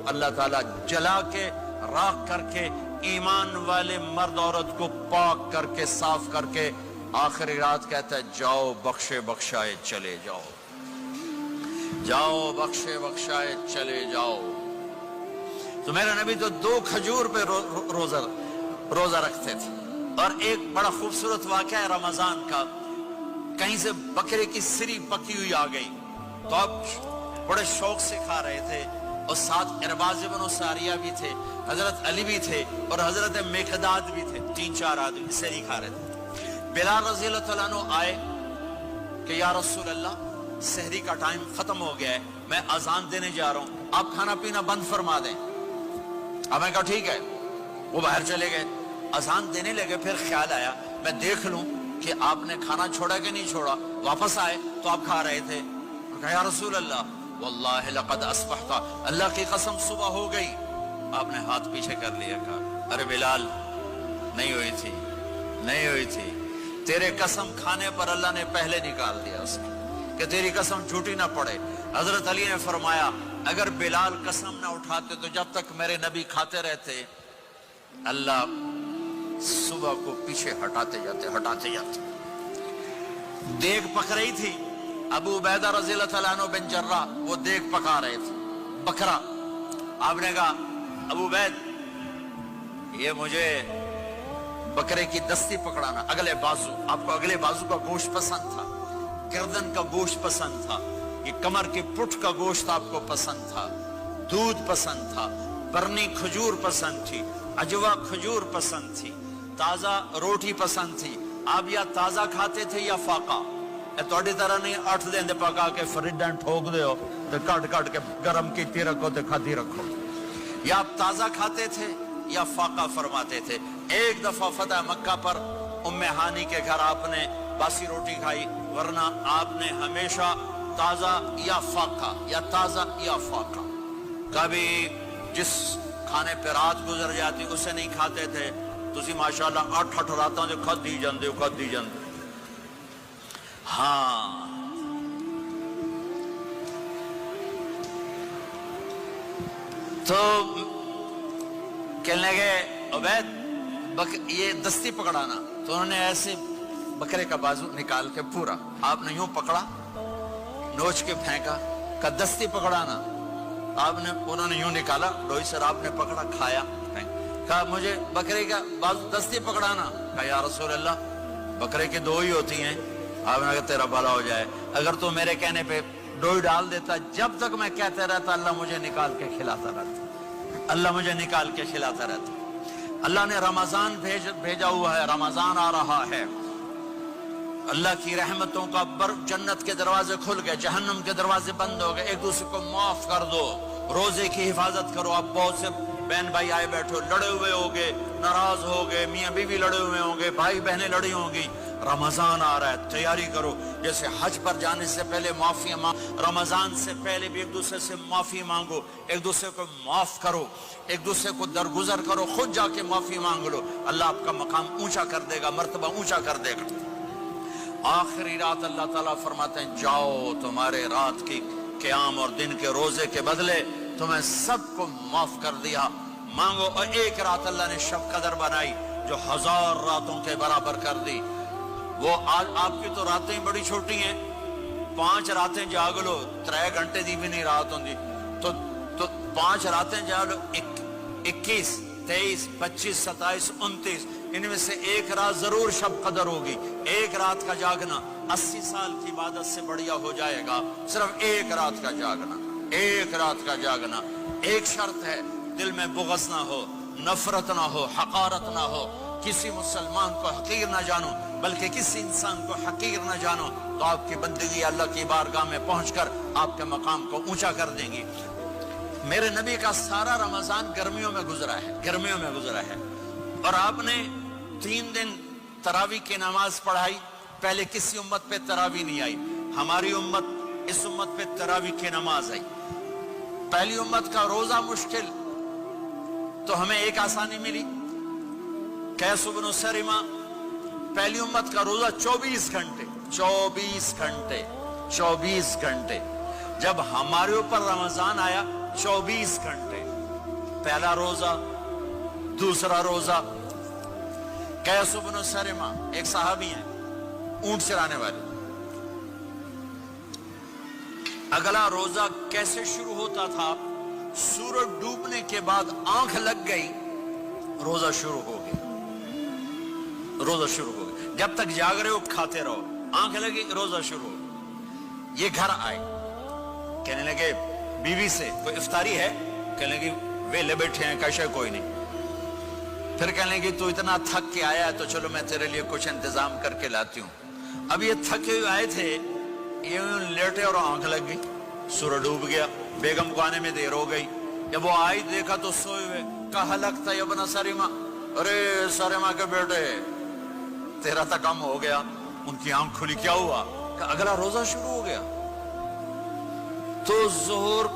اللہ تعالیٰ جلا کے راکھ کر کے ایمان والے مرد عورت کو پاک کر کے صاف کر کے آخری رات کہتا ہے جاؤ بخشے بخشائے چلے جاؤ، جاؤ بخشے بخشائے چلے جاؤ۔ تو میرا نبی تو 2 کھجور پہ روزہ رکھتے تھے۔ اور ایک بڑا خوبصورت واقعہ ہے رمضان کا، کہیں سے بکرے کی سری پکی ہوئی آ گئی تو اب بڑے شوق سے کھا رہے تھے، اور ساتھ ارباز بن ساریہ بھی تھے، حضرت علی بھی تھے اور حضرت مقداد بھی تھے، 3-4 آدمی سری کھا رہے تھے۔ بلال رضی اللہ تعالیٰ عنہ آئے کہ یا رسول اللہ سحری کا ٹائم ختم ہو گیا ہے، میں اذان دینے جا رہا ہوں، آپ کھانا پینا بند فرما دیں۔ اب میں کہا ٹھیک ہے، وہ باہر چلے گئے، اذان دینے لگے، پھر خیال آیا میں دیکھ لوں کہ آپ نے کھانا چھوڑا کہ نہیں چھوڑا۔ واپس آئے تو آپ کھا رہے تھے، کہا یا رسول اللہ واللہ لقد اصبحت، اللہ کی قسم صبح ہو گئی۔ آپ نے ہاتھ پیچھے کر لیا، کہا ارے بلال نہیں ہوئی تھی، نہیں ہوئی تھی، تیرے قسم کھانے پر اللہ نے پہلے نکال دیا اس کی کہ تیری قسم جھوٹی نہ پڑے۔ حضرت علی نے فرمایا اگر بلال قسم نہ اٹھاتے تو جب تک میرے نبی کھاتے رہتے اللہ صبح کو پیچھے ہٹاتے جاتے۔ دیگ پک رہی تھی، ابو عبیدہ رضی اللہ تعالیٰ عنہ بن جراح وہ دیگ پکا رہے تھے، بکرا۔ آپ نے کہا ابو عبید یہ مجھے بکرے کی دستی پکڑانا، اگلے بازو، آپ کو اگلے بازو کا گوشت پسند تھا، گردن کا گوشت پسند تھا، یہ کمر کے پٹھ کا گوشت آپ کو پسند تھا، دودھ پسند تھا، برنی کھجور پسند تھی، عجوا کھجور پسند تھی، تازہ روٹی پسند تھی۔ آپ یا تازہ کھاتے تھے یا فاقہ، توڑی طرح نہیں 8 دن دے پکا کے فریڈن ٹھوک دے ہو تو کٹ کے گرم کیتی رکھو تو کھاتی رکھو، یا آپ تازہ کھاتے تھے یا فاقہ فرماتے تھے۔ ایک دفعہ فتح مکہ پر ام ہانی کے گھر آپ نے باسی روٹی کھائی، ورنہ آپ نے ہمیشہ تازہ یا فاقہ یا تازہ یا فاقہ، کبھی جس کھانے پہ رات گزر جاتی اسے نہیں کھاتے تھے۔ تسی ماشاءاللہ 8 راتوں جو کھدی جاندے۔ ہاں تو کہنے لگے عبید یہ دستی پکڑانا، تو انہوں نے ایسے بکرے کا بازو نکال کے پورا آپ نے یوں پکڑا، نوچ کے پھینکا، کہ دستی پکڑانا، انہوں نے یوں نکالا ڈوئی سر، آپ نے پکڑا کھایا، کہا مجھے بکرے کا بازو دستی پکڑانا، کہا یا رسول اللہ بکرے کی 2 ہی ہوتی ہیں۔ آپ نے کہا تیرا بھلا ہو جائے، اگر تو میرے کہنے پہ ڈوئی ڈال دیتا، جب تک میں کہتے رہتا اللہ مجھے نکال کے کھلاتا رہتا، اللہ مجھے نکال کے کھلاتا رہتا۔ اللہ نے رمضان بھیجا ہوا ہے، رمضان آ رہا ہے، اللہ کی رحمتوں کا جنت کے دروازے کھل گئے، جہنم کے دروازے بند ہو گئے، ایک دوسرے کو معاف کر دو، روزے کی حفاظت کرو۔ اب بہت سے بہن بھائی آئے بیٹھو، لڑے ہوئے ہوگے، ناراض ہوگے، میاں بیوی لڑے ہوئے ہوں گے، بھائی بہنیں لڑی ہوں گی۔ رمضان آ رہا ہے، تیاری کرو، جیسے حج پر جانے سے پہلے معافی رمضان سے پہلے بھی ایک دوسرے سے معافی مانگو، ایک دوسرے کو معاف کرو، ایک دوسرے کو درگزر کرو، خود جا کے معافی مانگ لو، اللہ آپ کا مقام اونچا کر دے گا، مرتبہ اونچا کر دے گا۔ آخری رات اللہ تعالیٰ فرماتے ہیں جاؤ، تمہارے رات کی قیام اور دن کے روزے کے بدلے تمہیں سب کو معاف کر دیا، مانگو۔ اور ایک رات اللہ نے شب قدر بنائی جو 1000 راتوں کے برابر کر دی۔ وہ آج آپ کی تو راتیں بڑی چھوٹی ہیں، 5 راتیں جاگ لو، 3 گھنٹے دی بھی نہیں رات ہوندی، تو 5 راتیں جاگ لو، 21 23 25 27 29، ان میں سے ایک رات ضرور شب قدر ہوگی۔ ایک رات کا جاگنا 80 سال کی عبادت سے بڑھیا ہو جائے گا، صرف ایک رات کا جاگنا، ایک رات کا جاگنا۔ ایک شرط ہے، دل میں بغض نہ ہو، نفرت نہ ہو، حقارت نہ ہو، کسی مسلمان کو حقیر نہ جانو، بلکہ کسی انسان کو حقیر نہ جانو، تو آپ کی بندگی اللہ کی بارگاہ میں پہنچ کر آپ کے مقام کو اونچا کر دیں گی۔ میرے نبی کا سارا رمضان گرمیوں میں گزرا ہے، گرمیوں میں گزرا ہے، اور آپ نے 3 دن تراویح کی نماز پڑھائی۔ پہلے کسی امت پہ تراویح نہیں آئی، ہماری امت، اس امت پہ تراویح کی نماز آئی۔ پہلی امت کا روزہ مشکل، تو ہمیں ایک آسانی ملی، قیس بن سرمہ، پہلی امت کا روزہ 24 گھنٹے 24 گھنٹے 24 گھنٹے۔ جب ہمارے اوپر رمضان آیا 24 گھنٹے. پہلا روزہ, دوسرا روزہ. قیس بن سرمہ ایک صحابی ہیں, اونٹ چرانے والے. اگلا روزہ کیسے شروع ہوتا تھا؟ سورج ڈوبنے کے بعد آنکھ لگ گئی, روزہ شروع ہو گیا. روزہ شروع ہو گیا. جب تک جاگ رہے ہو کھاتے رہو, آنکھ لگی روزہ شروع ہو گیا. یہ گھر آئے, کہنے لگے بیوی سے کوئی افطاری ہے؟ کہنے لگے ویلے بیٹھے ہیں, کیسے کوئی نہیں. پھر کہنے لگے تو اتنا تھک کے آیا ہے تو چلو میں تیرے لیے کچھ انتظام کر کے لاتی ہوں. اب یہ تھکے ہوئے آئے تھے, یہ لیٹے اور آنکھ لگ گئی, سورج ڈوب گیا. بیگم کو آنے میں دیر ہو گئی. جب وہ آئی دیکھا تو سوئے ہوئے. کہا لگتا ہے ابن سرمہ, ارے سرمہ کے بیٹے تیرا تو کم ہو گیا. ان کی آنکھ کھلی, کیا ہوا؟ کہ اگلا روزہ شروع ہو گیا. تو ظہر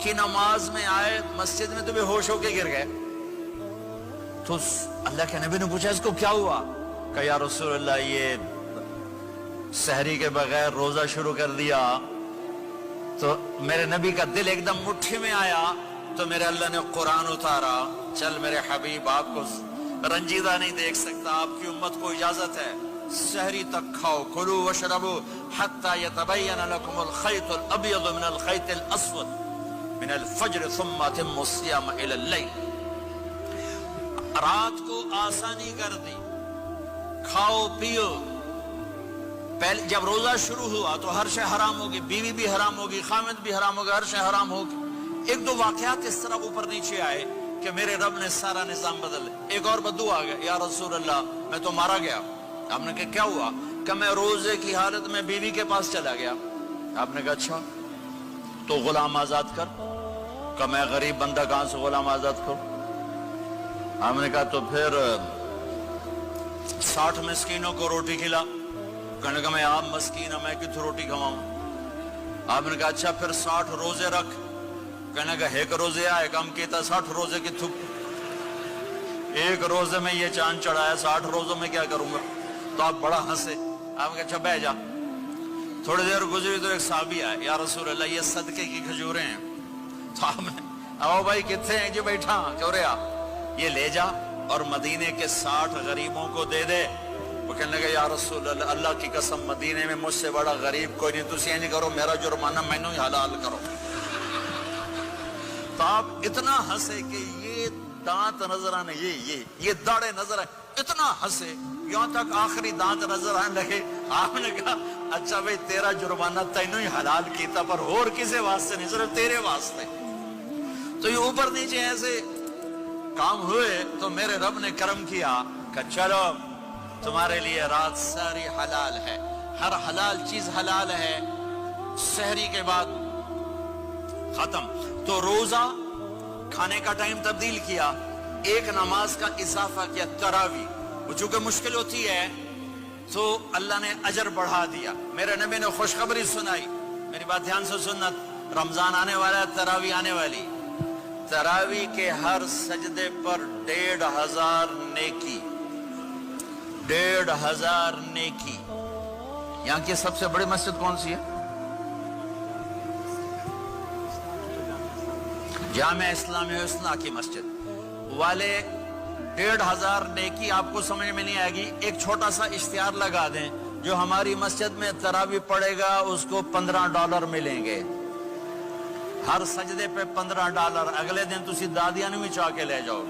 کی نماز میں آئے مسجد میں تو بے ہوش ہو کے گر گئے. تو اللہ کے نبی نے پوچھا اس کو کیا ہوا؟ کہ یا رسول اللہ یہ سحری کے بغیر روزہ شروع کر دیا. تو میرے نبی کا دل ایک دم مٹھی میں آیا. تو میرے اللہ نے قرآن اتارا, چل میرے حبیب آپ کو رنجیدہ نہیں دیکھ سکتا, آپ کی امت کو اجازت ہے سحری تک کھاؤ, کلوا واشربوا حتی یتبین لکم الخیط الابیض من الخیط الاسود من الفجر ثم اتموا الصیام الی اللیل. رات کو آسانی کر دی, کھاؤ پیو. پہلے جب روزہ شروع ہوا تو ہر شے حرام ہوگی, بیوی بھی حرام ہوگی, خامد بھی حرام ہوگا, ہر شے حرام ہوگی. ایک دو واقعات اس طرح اوپر نیچے آئے کہ میرے رب نے سارا نظام بدل. ایک اور بدو آ گیا, یا رسول اللہ میں تو مارا گیا. آپ نے کہا کیا ہوا؟ کہ میں روزے کی حالت میں بیوی کے پاس چلا گیا. آپ نے کہا اچھا تو غلام آزاد کر. کہ میں غریب بندہ کہاں سے غلام آزاد کروں؟ آپ نے کہا تو پھر 60 مسکینوں کو روٹی کھلا. کہنے لگا میں آپ مسکین ہوں, میں کتوں روٹی کھواؤں؟ آپ نے کہا اچھا پھر 60 روزے رکھ. کہنے لگا ایک روزے آئے کم کیتا, 60 روزے کی تھک. ایک روزے میں یہ چاند چڑھایا, 60 روزوں میں کیا کروں گا؟ تو آپ بڑا ہنسے. آپ نے کہا اچھا بہ جا. تھوڑی دیر گزری تو ایک صحابی آئے, یا رسول اللہ یہ صدقے کی کھجوریں ہیں. تو آپ نے آؤ بھائی کتنے ہیں؟ جو بیٹھا کیوں رہا, یہ لے جا اور مدینے کے 60 غریبوں کو دے دے. وہ کہنے لگا یا رسول اللہ اللہ کی قسم مدینے میں مجھ سے بڑا غریب کوئی نہیں, تسی یہ نہیں کرو, میرا جرمانہ میں نے ہی حلال کرو. تو آپ اتنا ہنسے کہ یہ دانت نظر آنے, یہ داڑے نظر آئے, اتنا ہنسے یہاں تک آخری دانت نظر آنے لگے. آپ نے کہا اچھا بھئی تیرا جرمانہ تینوں ہی حلال کیتا, پر اور کسے واسطے نہیں, صرف تیرے واسطے. تو یہ اوپر نیچے ایسے کام ہوئے تو میرے رب نے کرم کیا کہ چلو تمہارے لیے رات ساری حلال ہے, ہر حلال چیز حلال ہے. سحری کے بعد ختم. تو روزہ کھانے کا ٹائم تبدیل کیا, ایک نماز کا اضافہ کیا, تراویح. وہ چونکہ مشکل ہوتی ہے تو اللہ نے اجر بڑھا دیا. میرے نبی نے خوشخبری سنائی, میری بات دھیان سے سننا, رمضان آنے والا ہے, تراویح آنے والی. تراویح کے ہر سجدے پر 1500 نیکی, 1500 نیکی. یہاں کی سب سے بڑی مسجد کون سی ہے؟ جامعہ اسلامی حسنہ کی مسجد والے. 1500 نیکی آپ کو سمجھ میں نہیں آئے گی. ایک چھوٹا سا اشتہار لگا دیں, جو ہماری مسجد میں تراویح پڑے گا اس کو $15 ملیں گے. ہر سجدے پہ $15. اگلے دن تسی دادیاں نے بھی چاہ کے لے جاؤ,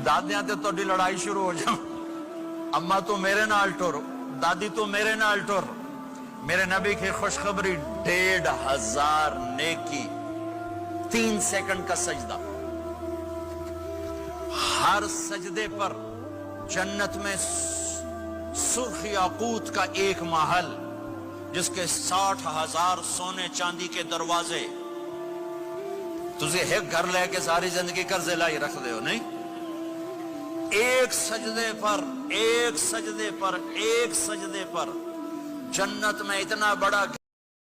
دادیاں تے توڑی لڑائی شروع ہو جاؤ. اماں تو میرے نال ٹر, دادی تو میرے نال ٹر. میرے نبی کی خوشخبری, 1500 نیکی, 3 سیکنڈ کا سجدہ. ہر سجدے پر جنت میں سرخ یاقوت کا ایک محل, جس کے 60,000 سونے چاندی کے دروازے. تجھے ایک گھر لے کے ساری زندگی قرضے لائی رکھ دے ہو نہیں. ایک سجدے پر جنت میں اتنا بڑا